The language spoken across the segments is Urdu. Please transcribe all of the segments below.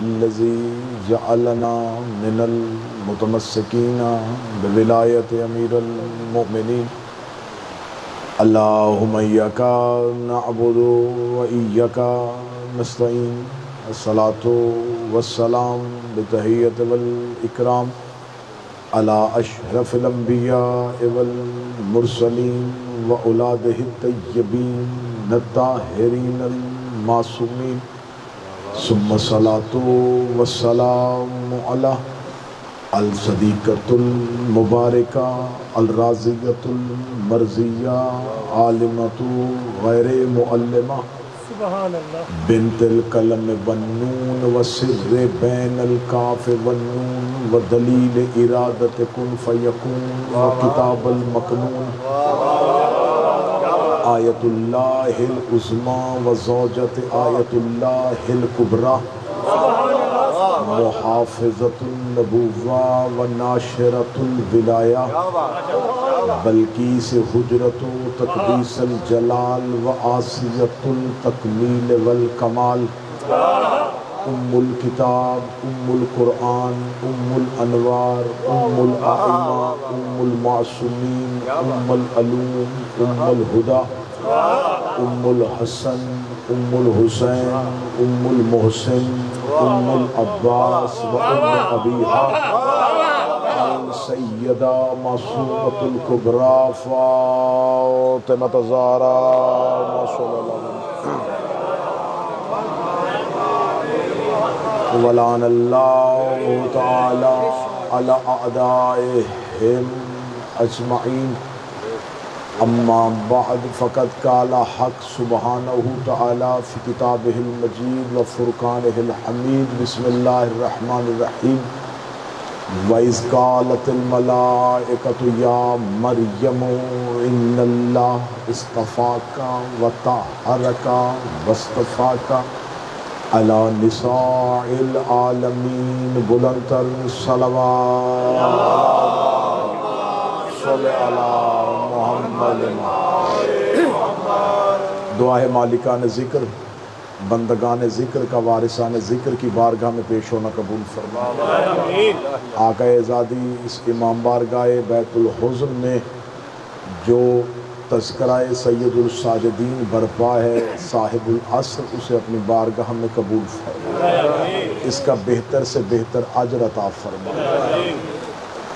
الذي جعلنا من المتمسكين بولاية أمير المؤمنين اللهم إياك نعبد وإياك نستعين الصلاة والسلام بتحية والإكرام على أشرف الأنبياء والمرسلين وأولاده الطيبين الطاهرين المعصومين ثم الصلاة والسلام على الصديقة المباركة الرازية المرزية عالمة غير معلمة بنت القلم والنون وسر بين الكاف والنون ودليل إرادة كن فيكون وكتاب المكنون آية الله العظمى وزوجة آية الله الكبرى محافظة النبوة وناشرة الولاية بلقیس حجرة تقدیس الجلال وآسیة التکمیل والکمال ام الکتاب ام القرآن ام الانوار ام الائمہ ام المعصومین ام العلوم ام الہدی ام الحسن ام الحسین ام المحسن ام العباس و ام ابیہا سیدہ معصومۃ الکبریٰ فاطمۃ الزہرا صلی اللہ علیہ وسلم ولعن اللہ تعالی علی اعدائہم اجمعین اما بعد فقد قال حق سبحانہ تعالی فی کتابہ المجید وفرقانہ الحمید بسم اللہ الرحمن الرحیم وَإِذْ قَالَتِ الْمَلَائِكَةُ يَا مَرْيَمُ إِنَّ اللَّهَ اصْطَفَاكَ وَطَهَّرَكَ وَاصْطَفَاكَ عَلَى نِسَاءِ الْعَالَمِينَ بلندتر صلوات صلی علی محمد دعائے مالکان ذکر بندگان ذکر کا وارثان ذکر کی بارگاہ میں پیش ہونا قبول فرما آقا ازادی اس امام بارگاہ بیت الحزن میں جو تذکرہ سید الساجدین برپا ہے صاحب العصر اسے اپنی بارگاہ میں قبول فرما اس کا بہتر سے بہتر اجر عطا فرما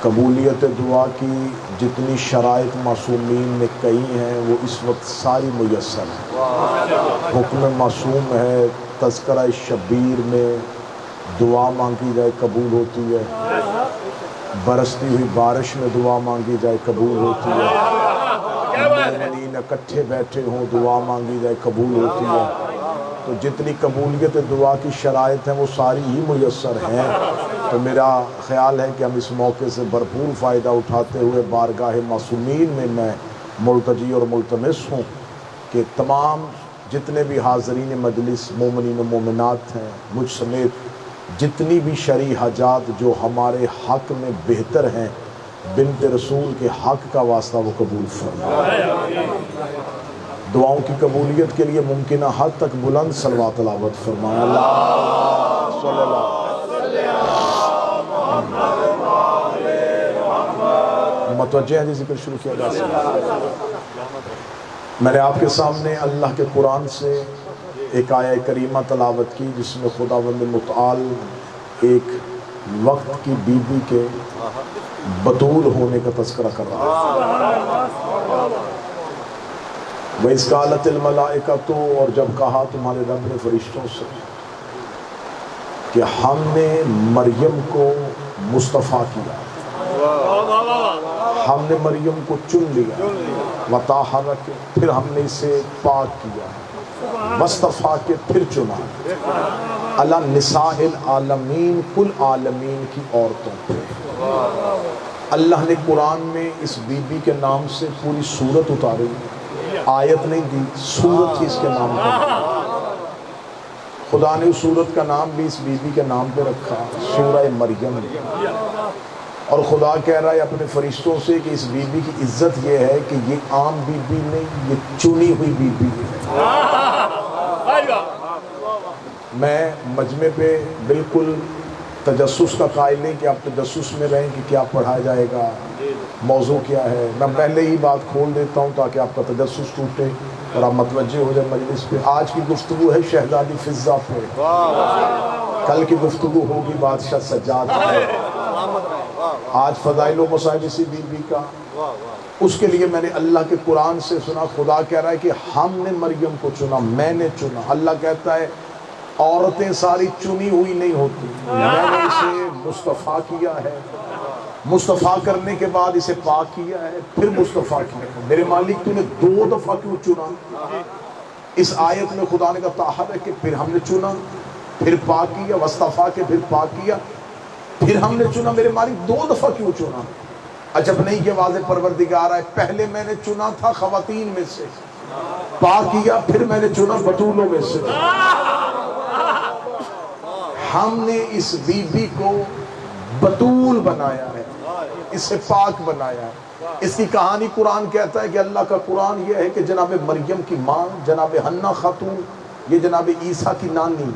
قبولیت دعا کی جتنی شرائط معصومین نے کہی ہیں وہ اس وقت ساری میسر ہیں حکم معصوم ہے تذکرہ شبیر میں دعا مانگی جائے قبول ہوتی ہے برستی ہوئی بارش میں دعا مانگی جائے قبول ہوتی ہے مومنین اکٹھے بیٹھے ہوں دعا مانگی جائے قبول ہوتی ہے تو جتنی قبولیت دعا کی شرائط ہیں وہ ساری ہی میسر ہیں تو میرا خیال ہے کہ ہم اس موقع سے بھرپور فائدہ اٹھاتے ہوئے بارگاہ معصومین میں میں ملتجی اور ملتمس ہوں کہ تمام جتنے بھی حاضرین مجلس مومنین و مومنات ہیں مجھ سمیت جتنی بھی شرعی حاجات جو ہمارے حق میں بہتر ہیں بنت رسول کے حق کا واسطہ وہ قبول فرمائے دعاؤں کی قبولیت کے لیے ممکنہ حد تک بلند صلوات تلاوت فرمائے اللہ صلی اللہ متوجہ ہیں ذکر شروع کیا جا سکتا میں نے آپ کے سامنے اللہ کے قرآن سے ایک آیہ کریمہ تلاوت کی جس میں خداوند متعال ایک وقت کی بی بی کے بطول ہونے کا تذکرہ کر رہا ہے وَإِذْ قَالَتِ الْمَلَائِكَةُ اور جب کہا تمہارے رب نے فرشتوں سے کہ ہم نے مریم کو مصطفیٰ کیا ہم نے مریم کو چن لیا وطاہرک پھر ہم نے اسے پاک کیا وصطفیٰ کے پھر چنا علی نساء العالمین کل عالمین کی عورتوں پہ اللہ نے قرآن میں اس بی بی کے نام سے پوری سورت اتاری آیت نہیں دی سورت ہی اس کے نام پر خدا نے اس سورت کا نام بھی اس بی بی کے نام پہ رکھا سورہ مریم اور خدا کہہ رہا ہے اپنے فرشتوں سے کہ اس بی بی کی عزت یہ ہے کہ یہ عام بی بی نہیں یہ چنی ہوئی بی بی ہے میں مجمع پہ بالکل تجسس کا قائل نہیں کہ آپ تجسس میں رہیں کہ کیا پڑھایا جائے گا، موضوع کیا ہے. میں پہلے ہی بات کھول دیتا ہوں تاکہ آپ کا تجسس ٹوٹے اور آپ متوجہ ہو جائیں مجلس پہ. آج کی گفتگو ہے شہزادی فضہ پہ، کل کی گفتگو ہوگی بادشاہ سجاد پہ. آج فضائل و مصائب اسی بی بی کا. اس کے لیے میں نے اللہ کے قرآن سے سنا، خدا کہہ رہا ہے کہ ہم نے مریم کو چنا، میں نے چنا. اللہ کہتا ہے عورتیں ساری چنی ہوئی نہیں ہوتی، میں نے اسے مصطفیٰ کیا ہے. مصطفیٰ کرنے کے بعد اسے پاک کیا ہے، پھر مصطفیٰ کیا. میرے مالک تو نے 2 دفعہ کیوں چنا؟ اس آیت میں خدا نے کہا طاہر ہے کہ پھر ہم نے چنا، پھر پاک کیا، وصطفیٰ کے پھر پاک کیا، پھر ہم نے چنا. میرے مالک 2 دفعہ کیوں چنا؟ عجب نہیں کہ واضح پروردگار ہے، پہلے میں نے چنا تھا خواتین میں سے، پاک کیا، پھر میں نے چنا بطولوں میں سے. ہم نے اس بی بی کو بطول بنایا ہے، اسے پاک بنایا ہے. اس کی کہانی قرآن کہتا ہے کہ اللہ کا قرآن یہ ہے کہ جناب مریم کی ماں جناب حنا خاتون، یہ جناب عیسیٰ کی نانی،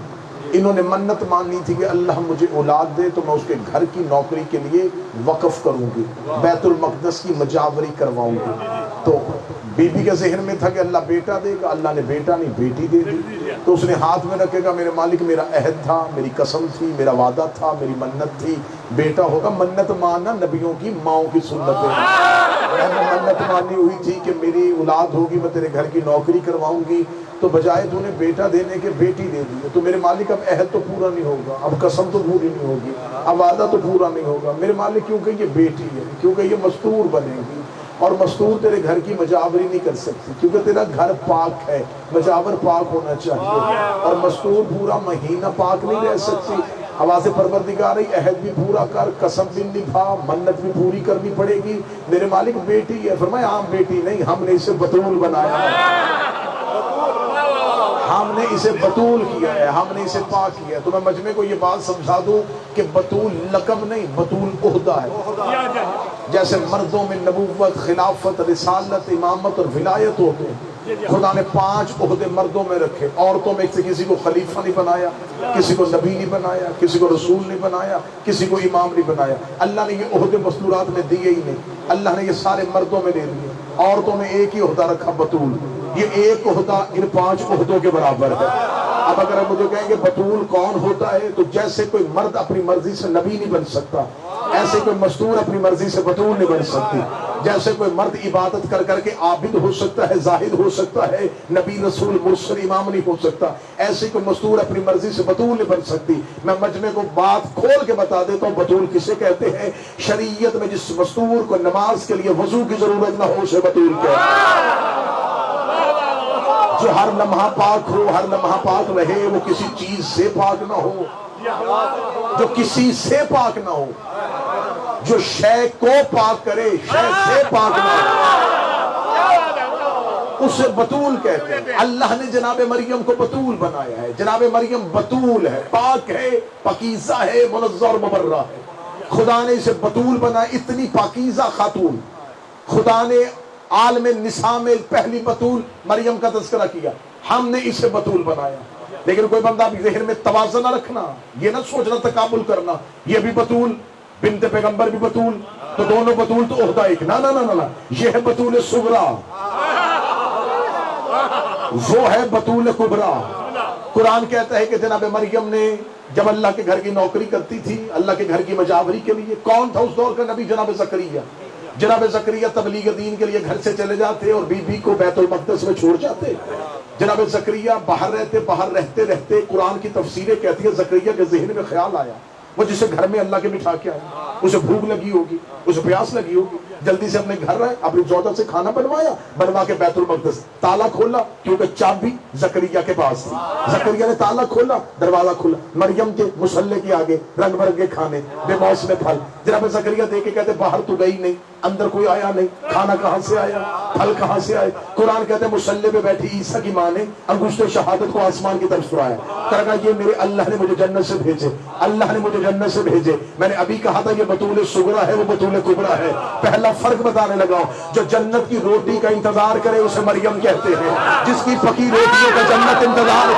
انہوں نے منت مانی تھی کہ اللہ مجھے اولاد دے تو میں اس کے گھر کی نوکری کے لیے وقف کروں گی، بیت المقدس کی مجاوری کرواؤں گی. تو بی بی کے ذہن میں تھا کہ اللہ بیٹا دے گا، اللہ نے بیٹا نہیں بیٹی دے دی. تو اس نے ہاتھ میں رکھے گا میرے مالک میرا عہد تھا، میری قسم تھی، میرا وعدہ تھا، میری منت تھی، بیٹا ہوگا. منت ماننا نبیوں کی ماؤں کی سنت ہے. میں نے منت مانی ہوئی تھی کہ میری اولاد ہوگی، میں تیرے گھر کی نوکری کرواؤں گی، تو بجائے تو نے بیٹا دینے کے بیٹی دے دی. تو میرے مالک اب عہد تو پورا نہیں ہوگا، اب قسم تو پوری نہیں ہوگی، اب وعدہ تو پورا نہیں ہوگا. میرے مالک کیونکہ یہ بیٹی ہے، کیونکہ یہ مستور بنے گی، اور مستور تیرے گھر کی مجاوری نہیں کر سکتی کیونکہ تیرا گھر پاک ہے، مجاور پاک ہونا چاہیے، اور مستور پورا مہینہ پاک نہیں رہ سکتی. آواز پروردگار ہے عہد بھی پورا کر، قسم بھی نبھا، منت بھی پوری کرنی پڑے گی. میرے مالک بیٹی ہے. فرمایا عام بیٹی نہیں، ہم نے اسے بطول بنایا ہے، ہم نے اسے بطول کیا ہے، ہم نے اسے پاک کیا ہے. تو میں مجمع کو یہ بات سمجھا دوں کہ بطول لقب نہیں، بطول عہدہ ہے. جیسے مردوں میں نبوت، خلافت، رسالت، امامت اور ولایت ہوتے ہیں، خدا نے 5 عہدے مردوں میں رکھے. عورتوں میں سے کسی کو خلیفہ نہیں بنایا، کسی کو نبی نہیں بنایا، کسی کو رسول نہیں بنایا، کسی کو امام نہیں بنایا. اللہ نے یہ عہدے مستورات میں دیے ہی نہیں، اللہ نے یہ سارے مردوں میں دے دیے. عورتوں میں ایک ہی عہدہ رکھا بطول. یہ ایک عہدہ ان 5 عہدوں کے برابر ہے. اب اگر مجھے کہیں گے بطول کون ہوتا ہے، تو جیسے کوئی مرد اپنی مرضی سے نبی نہیں بن سکتا، ایسے کوئی مستور اپنی مرضی سے بطول نہیں بن سکتی. جیسے کوئی مرد عبادت کر کر کے عابد ہو سکتا ہے، زاہد ہو سکتا ہے، نبی رسول مرسل امام نہیں ہو سکتا، ایسے کوئی مستور اپنی مرضی سے بطول نہیں بن سکتی. میں مجمع کو بات کھول کے بتا دیتا ہوں بطول کسے کہتے ہیں. شریعت میں جس مستور کو نماز کے لیے وضو کی ضرورت نہ ہو اسے بطول کہتے ہیں. جو ہر لمحہ پاک ہو، ہر لمحہ پاک رہے، وہ کسی چیز سے پاک نہ ہو، جو کسی سے پاک نہ ہو، جو شے کو پاک کرے، شے سے پاک نہ ہو، اسے بطول کہتے ہیں. اللہ نے جناب مریم کو بطول بنایا ہے. جناب مریم بطول ہے، پاک ہے، پاکیزہ ہے، منزہ اور مبرہ ہے. خدا نے اسے بطول بنایا. اتنی پاکیزہ خاتون. خدا نے عالم نساء میں پہلی بطول مریم کا تذکرہ کیا، ہم نے اسے بطول بنایا. لیکن کوئی بندہ بھی ذہن میں توازن نہ رکھنا، یہ نہ سوچنا تکامل کرنا، یہ بھی بطول، بنت پیغمبر بھی بطول، تو دونوں بطول تو عہدہ ایک. نہ نہ نہ نہ، یہ ہے بطول صغرا، وہ ہے بطول کبرا. قرآن کہتا ہے کہ جناب مریم نے جب اللہ کے گھر کی نوکری کرتی تھی، اللہ کے گھر کی مجاوری کے لیے، کون تھا اس دور کا نبی؟ جناب زکریا. جناب زکریا تبلیغ دین کے لیے گھر سے چلے جاتے اور بی بی کو بیت المقدس میں چھوڑ جاتے. جناب زکریا باہر رہتے رہتے قرآن کی تفسیریں کہتی ہے زکریا کے ذہن میں خیال آیا، وہ جسے گھر میں اللہ کے بٹھا کے آئے، اسے بھوک لگی ہوگی، اسے پیاس لگی ہوگی، جلدی سے اپنے گھر رہے، اپنی زوجہ سے کھانا بنوایا، بنوا کے بیت المقدس تالا کھولا، کیونکہ چابی زکریا کے پاس تھی. زکریا نے تالا کھولا، دروازہ کھولا، مریم کے مصلے کے آگے رنگ برنگے کھانے، بے موسم پھل. جناب زکریا دیکھ کے کہتے باہر تو گئی نہیں، اندر کوئی آیا نہیں، کھانا کہاں سے آیا، پھل کہاں سے آئے؟ قرآن کہتے ہیں مصلے پہ بیٹھی عیسیٰ کی ماں نے انگشت شہادت کو آسمان کی طرف پھرایا، کہا یہ میرے اللہ نے مجھے جنت سے بھیجے، اللہ نے مجھے جنت سے بھیجے. میں نے ابھی کہا تھا یہ بطول صغرا ہے، وہ بطول کبرا ہے. پہلا فرق بتانے لگا ہوں، جو جنت کی روٹی کا انتظار کرے اسے مریم کہتے ہیں، جس کی پکی روٹیوں کا جنت انتظار.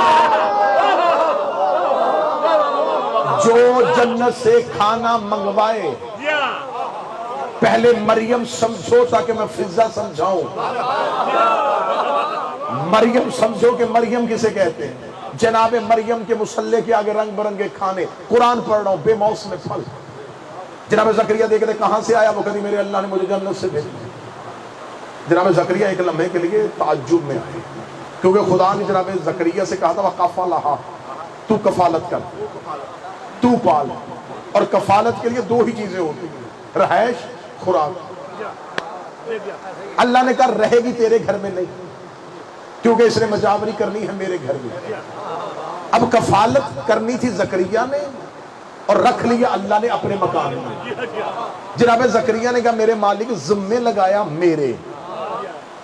جو جنت سے کھانا منگوائے پہلے مریم سمجھو تاکہ میں فضا سمجھاؤں. مریم سمجھو کہ مریم کسے کہتے ہیں. جناب مریم کے مصلے کے آگے رنگ برنگے کھانے. قرآن پڑھ رہا ہوں بے موسم پھل. جناب زکریا دیکھتے کہاں سے آیا؟ وہ کہتی میرے اللہ نے مجھے جنت سے بھیجا. جناب زکریا ایک لمحے کے لیے تعجب میں آئے کیونکہ خدا نے جناب زکریا سے کہا تھا وَقَفَلَهَا، تو کفالت کر، تو پال. اور کفالت کے لیے دو ہی چیزیں ہوتی ہیں، رہائش، خوراک. اللہ نے کہا رہے گی تیرے گھر میں نہیں، کیونکہ اس نے مجاوری کرنی ہے میرے گھر میں. اب کفالت کرنی تھی زکریا نے اور رکھ لیا اللہ نے اپنے مکان میں. جناب زکریا نے کہا میرے مالک ذمہ لگایا میرے،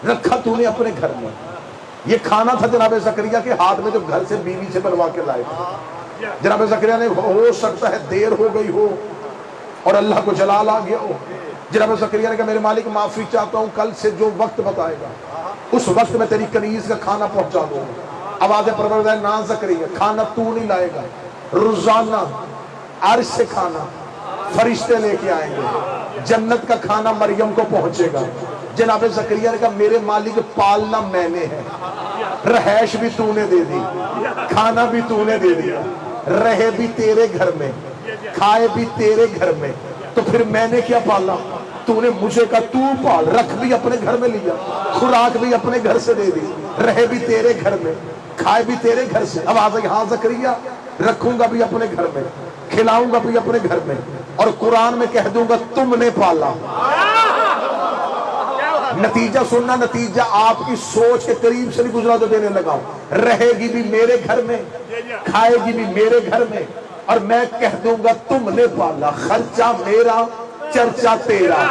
رکھا تو نے اپنے گھر میں. یہ کھانا تھا جناب زکریا کے ہاتھ میں جو گھر سے بیوی سے بنوا کے لائے تھے. جناب زکریا نے ہو سکتا ہے دیر ہو گئی ہو اور اللہ کو جلال آ گیا ہو. جناب زکریا نے کہا میرے مالک معافی چاہتا ہوں، کل سے جو وقت بتائے گا اس وقت میں تیری کنیز کا کھانا پہنچا دوں گا. آواز پروردگار نا زکریا کھانا تو نہیں لائے گا، روزانہ عرش سے کھانا فرشتے لے کے آئیں گے، جنت کا کھانا مریم کو پہنچے گا. جناب زکریا نے کہا میرے مالک پالنا میں نے ہے، رہائش بھی تو نے دے دی، کھانا بھی تو نے دے دیا، رہے بھی تیرے گھر میں، کھائے بھی تیرے گھر میں، تو پھر میں نے کیا پالا؟ تو نے مجھے کہا تو پال. رکھ بھی اپنے گھر میں لیا، خوراک بھی اپنے گھر سے دے دی، رہے بھی تیرے گھر میں، کھائے بھی تیرے گھر سے. اب آج ہاں زکریا رکھوں گا بھی اپنے گھر میں، کھلاؤں گا بھی اپنے گھر میں، اور قرآن میں کہہ دوں گا تم نے پالا. نتیجہ سننا، نتیجہ آپ کی سوچ کے قریب سے نہیں گزرا تو دینے لگا ہوں. رہے گی بھی میرے گھر میں، کھائے گی بھی میرے گھر میں، اور میں کہہ دوں گا تم نے پالا. خرچہ میرا، چرچا تیرا،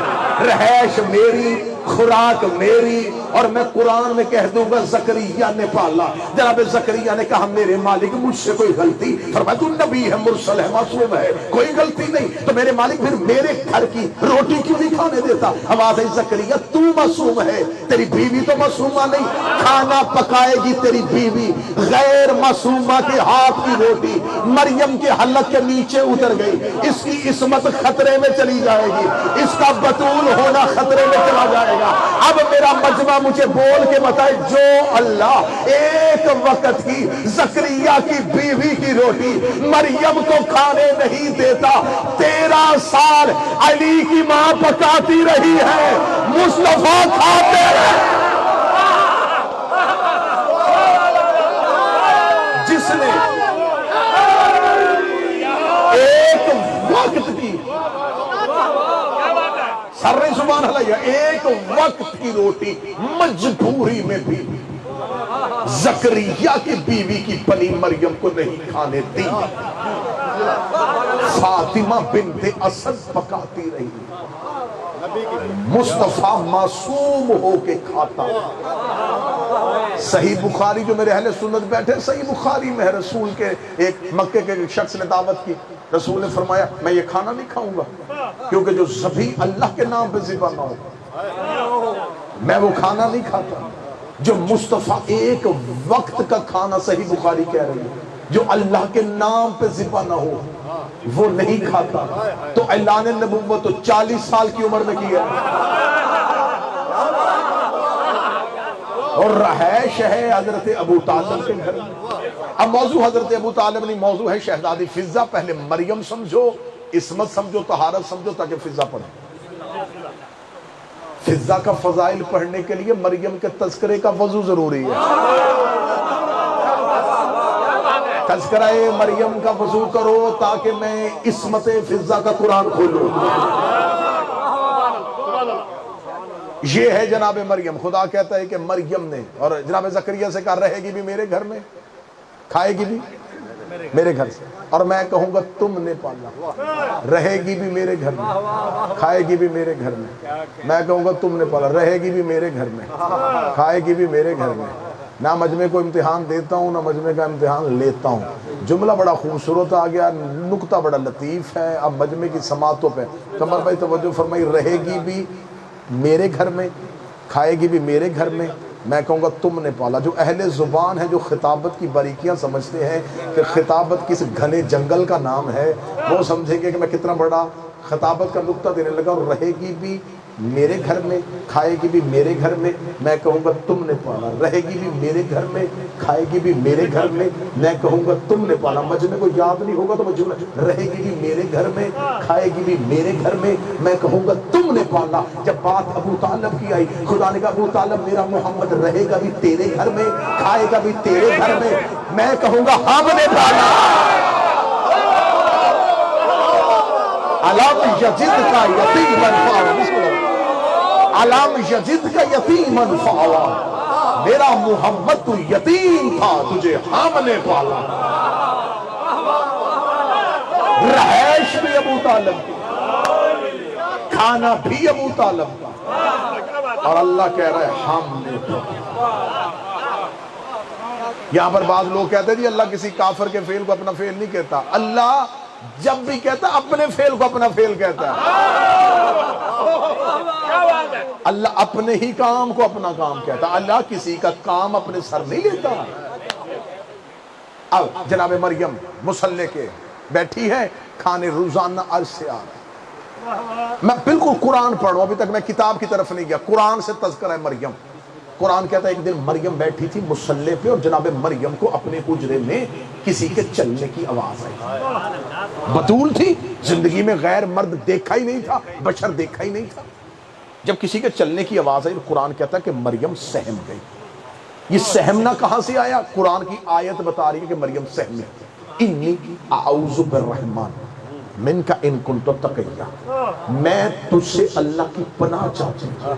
رہائش میری، خوراک میری، اور میں قرآن میں کہہ دوں گا زکریا نے پالا. جناب زکریا نے کہا میرے مالک مجھ سے کوئی غلطی؟ فرمایا تو نبی ہے، مرسل ہے، معصوم ہے، کوئی غلطی نہیں. تو میرے مالک پھر میرے گھر کی روٹی کیوں نہیں کھانے دیتا؟ آواز ہے زکریا تو معصوم ہے، تیری بیوی تو معصومہ نہیں. کھانا پکائے گی تیری بیوی، غیر معصومہ کے ہاتھ کی روٹی مریم کے حلق کے نیچے اتر گئی، اس کی عصمت خطرے میں چلی جائے گی، اس کا بطول ہونا خطرے میں چلا جائے گا. اب میرا مجمع مجھے بول کے بتائے جو اللہ ایک وقت کی زکریا کی بیوی کی روٹی مریم کو کھانے نہیں دیتا، 13 سال علی کی ماں پکاتی رہی ہے، مصطفیٰ کھاتے رہے. جس نے ایک وقت کی سر سبحان اللہ، ایک وقت کی روٹی مجبوری میں بھی زکریا کی بیوی کی پلی مریم کو نہیں کھانے دی. فاطمہ بنت اسد پکاتی رہی، مصطفیٰ معصوم ہو کے کھاتا. صحیح بخاری جو میرے اہل سنت بیٹھے، صحیح بخاری میں ہے، رسول کے ایک مکے کے شخص نے دعوت کی، رسول نے فرمایا میں یہ کھانا نہیں کھاؤں گا کیونکہ جو ذبح اللہ کے نام پہ ذبح نہ ہو میں وہ کھانا نہیں کھاتا. جو مصطفیٰ ایک وقت کا کھانا، صحیح بخاری کہہ رہی ہے، جو اللہ کے نام پہ ذبح نہ ہو وہ نہیں کھاتا. تو اعلان نبوت تو 40 سال کی عمر میں کیا، اور رہائش ہے حضرت ابو طالب کے گھر میں. اب موضوع حضرت ابو طالب نہیں، موضوع ہے شہزادی فضہ. پہلے مریم سمجھو، عصمت سمجھو، طہارت سمجھو، تاکہ فضہ پڑھیں. فضہ کا فضائل پڑھنے کے لیے مریم کے تذکرے کا وضو ضروری ہے. تذکرہ مریم کا وضو کرو تاکہ میں عصمت فضہ کا قرآن کھولوں. یہ ہے جناب مریم. خدا کہتا ہے کہ مریم نے، اور جناب زکریا سے کہا رہے گی بھی میرے گھر میں، کھائے گی بھی میرے گھر سے، اور میں کہوں گا تم نے پالا. رہے گی بھی میرے گھر میں، کھائے گی بھی میرے گھر میں، میں کہوں گا تم نے پالا. رہے گی بھی میرے گھر میں، کھائے گی بھی میرے گھر میں. نہ مجمع کو امتحان دیتا ہوں، نہ مجمع کا امتحان لیتا ہوں. جملہ بڑا خوبصورت آ گیا، نکتہ بڑا لطیف ہے. اب مجمع کی سماعتوں پہ قمر بھائی توجہ فرمائی. رہے گی بھی میرے گھر میں، کھائے گی بھی میرے گھر میں، میں کہوں گا تم نے پالا۔ جو اہل زبان ہے، جو خطابت کی باریکیاں سمجھتے ہیں کہ خطابت کس گھنے جنگل کا نام ہے، وہ سمجھیں گے کہ میں کتنا بڑا خطابت کا نقطہ دینے لگا، اور رہے گی بھی میرے گھر میں، کھائے گی بھی میرے گھر میں۔ میں کہوں گا تم نے پالا۔ رہے گی بھی میرے گھر میں، کھائے گی بھی میرے گھر میں۔ میں کہوں گا تم نے پالا۔ مجمع کو یاد نہیں ہوگا تو میں جملہ، رہے گی بھی میرے گھر میں، کھائے گی بھی میرے گھر میں۔ میں کہوں گا تم نے پالا۔ جب بات ابو طالب کی آئی، خدا نے کہا ابو طالب میرا محمد رہے گا بھی تیرے گھر میں، کھائے گا بھی تیرے گھر میں۔ میں کہوں گا ہم نے پالا۔ علام یجد کا یتیماً فآویٰ، علام یجد کا یتیماً فآویٰ، میرا محمد تو یتیم تھا، تجھے ہم نے پالا۔ رہائش بھی ابو طالب کی، کھانا بھی ابو طالب کا، اور اللہ کہہ رہا ہے ہم نے پالا۔ یہاں پر بعض لوگ کہتے ہیں جی اللہ کسی کافر کے فعل کو اپنا فعل نہیں کہتا۔ اللہ جب بھی کہتا اپنے فعل کو اپنا فعل کہتا ہے۔ اللہ اپنے ہی کام کو اپنا کام کہتا ہے۔ اللہ کسی کا کام اپنے سر نہیں لیتا۔ اب جناب مریم مصلی کے بیٹھی ہے، کھانے روزانہ عرض سے آ رہے۔ میں بالکل قرآن پڑھوں، ابھی تک میں کتاب کی طرف نہیں گیا، قرآن سے تذکرہ ہے مریم۔ قرآن کہتا ہے ایک دن مریم بیٹھی تھی مصلی پہ، اور جناب مریم کو اپنے حجرے میں کسی کے چلنے کی آواز آئی۔ بطول تھی، زندگی میں غیر مرد دیکھا ہی نہیں تھا، بشر دیکھا ہی نہیں تھا۔ جب کسی کے چلنے کی آواز آئی، قرآن کہتا ہے کہ مریم سہم گئی۔ یہ سہمنا کہاں سے آیا؟ قرآن کی آیت بتا رہی ہے کہ مریم سہمی۔ انی اعوذ بالرحمن منک ان کنت تقیا، میں تجھ سے اللہ کی پناہ چاہتی ہوں۔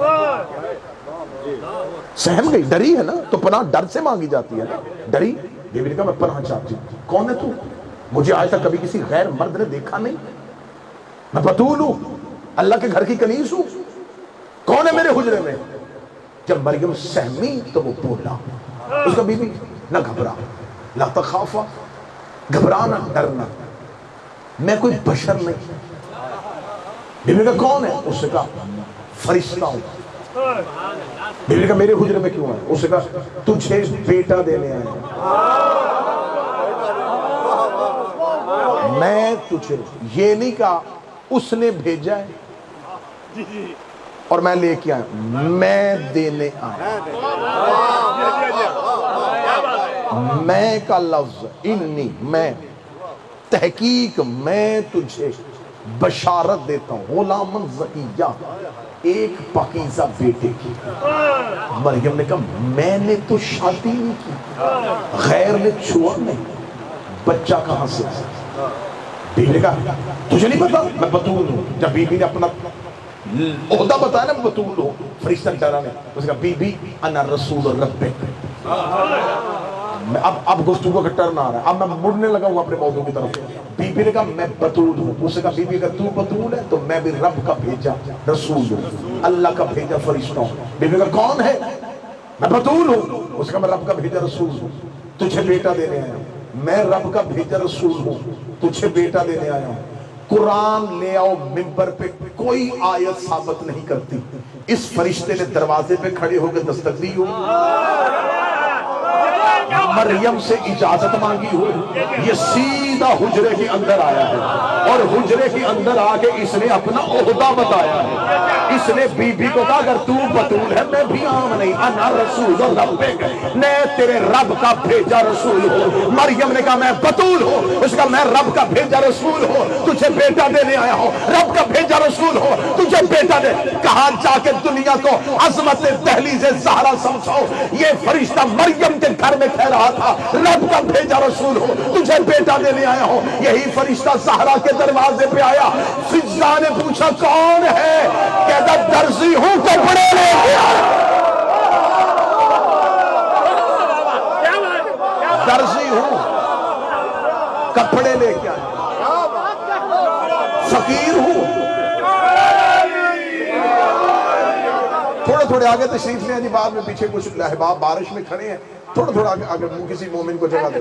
سہم گئی، ڈری ہے نا، تو پناہ ڈر سے مانگی جاتی ہے نا۔ ڈری، بیوی نے کہا میں پناہ چاہتی ہوں۔ کون ہے تو؟ مجھے آج تک کبھی کسی غیر مرد نے دیکھا نہیں، میں بطول ہوں، اللہ کے گھر کی کنیز ہوں، کون ہے میرے حجرے میں؟ جب مریم سہمی تو وہ بولا، اس کا بیوی نہ گھبرا، لا تخافا، گھبرانا ڈرنا، میں کوئی بشر نہیں۔ بیوی نے کہا کون ہے؟ اس نے کہا فرشتہ ہوں۔ بیوی نے کہا میرے حجرے میں کیوں ہے؟ اس نے کہا تجھے بیٹا دینے آیا میں تجھے، یہ نہیں کہا اس نے بھیجا ہے اور میں لے کے آیا، میں دینے آیا۔ میں کا لفظ انی، میں، تحقیق میں تجھے بشارت دیتا ہوں، غلامن زکیہ، ایک پاکیزہ بیٹے کی۔ مریم نے کہا میں نے تو شادی نہیں کی، غیر نے چھوڑ نہیں، بچہ کہاں سے؟ بیوی نے کہا تجھے نہیں پتا میں بطول ہوں۔ جب بیوی نے اپنا عہدہ بتایا نا میں بطول ہوں، فرشتہ ڈرا نے اس نے کہا بی بی انا رسول ربک۔ اب گفتگو کا ٹرن آ رہا ہے، اب میں مڑنے لگا ہوں اپنے موضوع کی طرف۔ بی بی نے کہا میں بطول ہوں۔ اس نے کہا بی بی اگر تو بطول ہے تو میں بھی رب کا بھیجا رسول ہوں، اللہ کا بھیجا فرشتہ ہوں۔ بی بی نے کہا کون ہے؟ میں بطول ہوں۔ اس نے کہا میں رب کا بھیجا رسول ہوں، تجھے بیٹا دینے آیا ہوں۔ میں رب کا بھیجا رسول ہوں، تجھے بیٹا دینے آیا ہوں۔ قرآن لے آؤ منبر پہ، کوئی آیت ثابت نہیں کرتی اس فرشتے نے دروازے پہ کھڑے ہو کے دستک دی ہو، مریم سے اجازت مانگی ہو، یہ سیدھا حجرے کے اندر آیا ہے اور حجرے کے اندر آ کے اس نے اپنا عہدہ بتایا ہے۔ اس نے بی بی کو کہا اگر تو بطول ہے میں بھی عام نہیں، انا رسول ربک، میں تیرے رب کا بھیجا رسول ہوں۔ مریم نے کہا میں بطول ہوں، اس کا میں رب کا بھیجا رسول ہوں، تجھے بیٹا دینے آیا ہوں، رب کا بھیجا رسول ہوں، تجھے بیٹا دے۔ کہاں جا کے دنیا کو عظمت دہلیز زہرا سمجھو، یہ فرشتہ مریم کے گھر میں کہہ رہا تھا رب کا بھیجا رسول ہوں، تجھے بیٹا دینے آیا ہوں۔ یہی فرشتہ زہرا کے دروازے پہ آیا، فضا نے پوچھا کون ہے؟ کہتا درزی ہوں، کپڑے لے کے آیا۔ درزی ہوں، کپڑے لے کے آیا، فقیر ہوں۔ تھوڑے آگے تشریف لیں جی، بعد میں پیچھے کچھ احباب بارش میں کھڑے ہیں، تھوڑا آگے کسی مومن کو جگہ دیں۔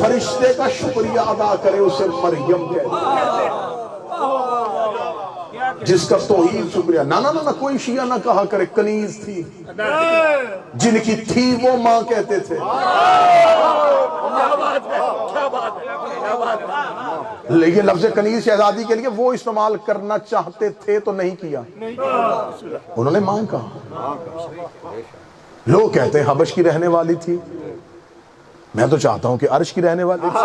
فرشتے کا شکریہ ادا کرے اسے مریم کہتے ہیں، جس کا توحید شکریہ نہ کوئی شیعہ نہ کہا کرے کنیز تھی، جن کی تھی وہ ماں کہتے تھے، لیکن لفظ کنیز شہزادی کے لیے وہ استعمال کرنا چاہتے تھے تو نہیں کیا، انہوں نے ماں کہا۔ لوگ کہتے ہیں حبش کی رہنے والی تھی، میں تو چاہتا ہوں کہ عرش کی رہنے والی تھی۔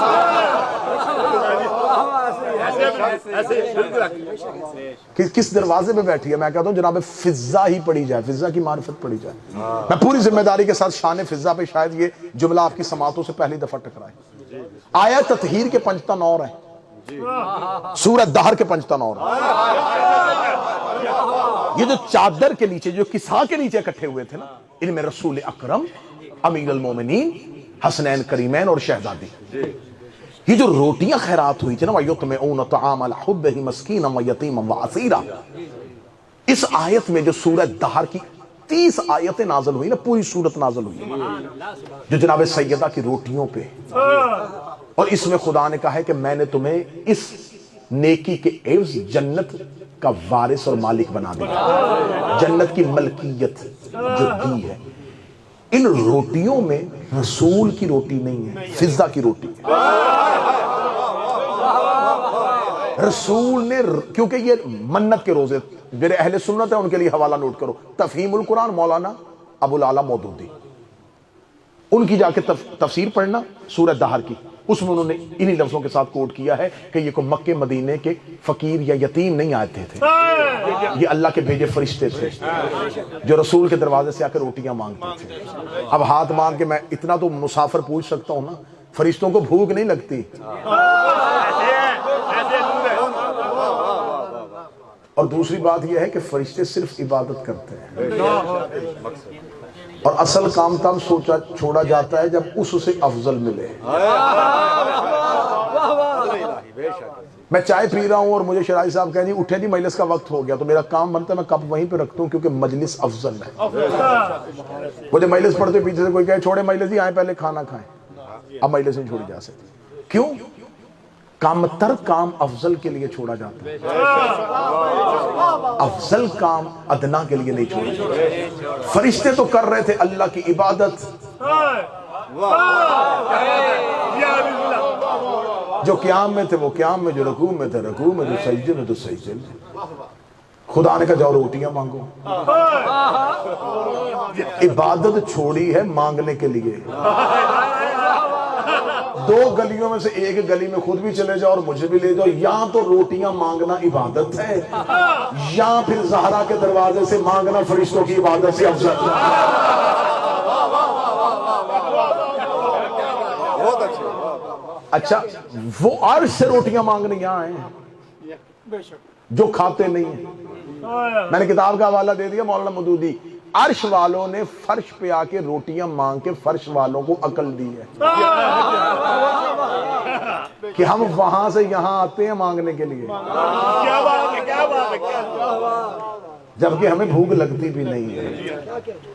کس دروازے پہ بیٹھی ہے؟ میں کہتا ہوں جناب فضا ہی پڑھی جائے، فضا کی معرفت پڑھی جائے۔ میں پوری ذمہ داری کے ساتھ شان فضا پہ شاید یہ جملہ آپ کی سماعتوں سے پہلی دفعہ ٹکرائے۔ آیا تطہیر کے 5 اور ہیں، سورہ دہر کے 5 اور ہیں۔ یہ جو چادر کے نیچے، جو کسا کے نیچے اکٹھے ہوئے تھے نا، ان میں رسول اکرم، امیر المومنین، حسنین کریمین اور شہزادی، یہ جو روٹیاں خیرات ہوئی تھی نا، وَيُطْعِمُونَ الطَّعَامَ عَلَىٰ حُبِّهِ مِسْكِينًا وَيَتِيمًا وَأَسِيرًا، اس آیت میں جو سورہ دہر کی 30 آیتیں نازل ہوئی نا، پوری سورت نازل ہوئی جو جناب سیدہ کی روٹیوں پہ، اور اس میں خدا نے کہا ہے کہ میں نے تمہیں اس نیکی کے عوض جنت کا وارث اور مالک بنا دیا، جنت کی ملکیت جو دی ہے۔ ان روٹیوں میں رسول کی روٹی نہیں ہے، فضا کی روٹی ہے۔ رسول نے، کیونکہ یہ منت کے روزے، میرے اہل سنت ہیں ان کے لیے حوالہ نوٹ کرو، تفہیم القرآن مولانا ابو العلا مودودی، ان کی جا کے تفسیر پڑھنا سورہ دہر کی، اس میں انہوں نے انہی لفظوں کے ساتھ کوٹ کیا ہے کہ یہ کوئی مکے مدینے کے فقیر یا یتیم نہیں آتے تھے، یہ اللہ کے بھیجے فرشتے تھے جو رسول کے دروازے سے آ کر روٹیاں مانگتے تھے۔ اب ہاتھ مانگ کے میں اتنا تو مسافر پوچھ سکتا ہوں نا، فرشتوں کو بھوک نہیں لگتی، اور دوسری بات یہ ہے کہ فرشتے صرف عبادت کرتے ہیں، اور اصل کام تب چھوڑا جاتا ہے جب اس سے افضل ملے۔ میں چائے پی رہا ہوں اور مجھے شرائی صاحب کہیں جی اٹھے جی مجلس کا وقت ہو گیا، تو میرا کام بنتا ہے میں کپ وہیں پہ رکھتا ہوں کیونکہ مجلس افضل ہے۔ مجھے مجلس پڑھتے پیچھے سے کوئی کہے چھوڑے مجلس ہی، آئیں پہلے کھانا کھائیں، اب مجلس نہیں چھوڑی جا سکتی، کیوں؟ کم تر کام افضل کے لیے چھوڑا جاتا ہے، افضل کام ادنا کے لیے نہیں چھوڑا جاتا۔ فرشتے تو کر رہے تھے اللہ کی عبادت، جو قیام میں تھے وہ قیام میں، جو رکوع میں تھے رکوع میں، جو سجدے میں تو سجدے میں۔ خدا نے کہا جاؤ روٹیاں مانگو، عبادت چھوڑی ہے مانگنے کے لیے۔ 2 گلیوں میں سے ایک گلی میں خود بھی چلے جاؤ اور مجھے بھی لے جاؤ، یا تو روٹیاں مانگنا عبادت ہے، یا پھر زہرا کے دروازے سے مانگنا فرشتوں کی عبادت سے افضل ہے۔ اچھا وہ عرش سے روٹیاں مانگنے یہاں آئے ہیں جو کھاتے نہیں ہیں۔ میں نے کتاب کا حوالہ دے دیا مولانا مودودی، عرش والوں نے فرش پہ آ کے روٹیاں مانگ کے فرش والوں کو عقل دی ہے کہ ہم وہاں سے یہاں آتے ہیں مانگنے کے لیے، جبکہ ہمیں بھوک لگتی بھی نہیں ہے۔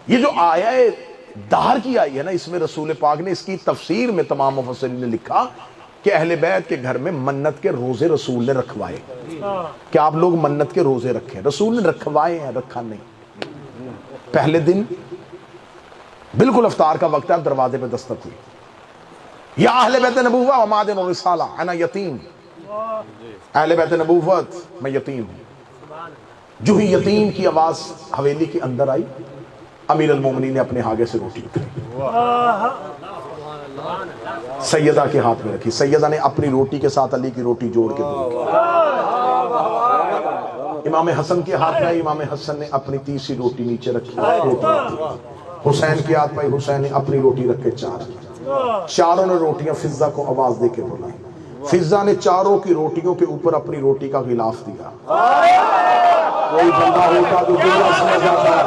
یہ جو آیا ہے دہر کی آئی ہے نا، اس میں رسول پاک نے اس کی تفسیر میں تمام مفسرین نے لکھا کہ اہل بیت کے گھر میں منت کے روزے رسول نے رکھوائے، کہ آپ لوگ منت کے روزے رکھیں، رسول نے رکھوائے ہیں، رکھا نہیں۔ پہلے دن بالکل افطار کا وقت ہے، اب دروازے پہ دستک ہوئی، یا اہل بیت نبوت و معادن الرسالہ انا یتیم، اہل بیت نبوت میں یتیم ہوں۔ جو ہی یتیم کی آواز حویلی کے اندر آئی، امیر المومنین نے اپنے آگے سے روٹی اٹھائی، سیدہ کے ہاتھ میں رکھی، سیدہ نے اپنی روٹی کے ساتھ علی کی روٹی جوڑ کے دی، امام حسن کے ہاتھ میں، امام حسن نے اپنی تیسری روٹی نیچے رکھی، حسین کے ہاتھ میں، حسین نے اپنی روٹی رکھے چاروں نے روٹیاں فضا کو آواز دے کے بلائی، فضا نے چاروں کی روٹیوں کے اوپر اپنی روٹی کا غلاف دیا۔ کوئی بندہ ہوتا جو دنیا سمجھ جاتا ہے،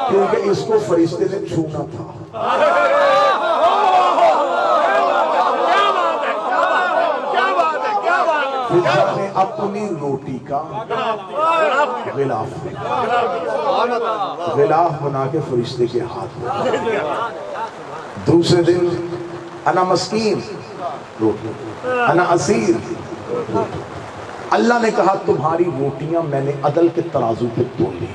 کیونکہ اس کو فرشتے نے چھونا تھا۔ فضا نے اپنی روٹی کا غلاف بنا کے فرشتے کے ہاتھ میں. دوسرے دن انا مسکین روٹی, انا اسیر روٹی. اللہ نے کہا تمہاری روٹیاں میں نے عدل کے ترازو پہ تول لی.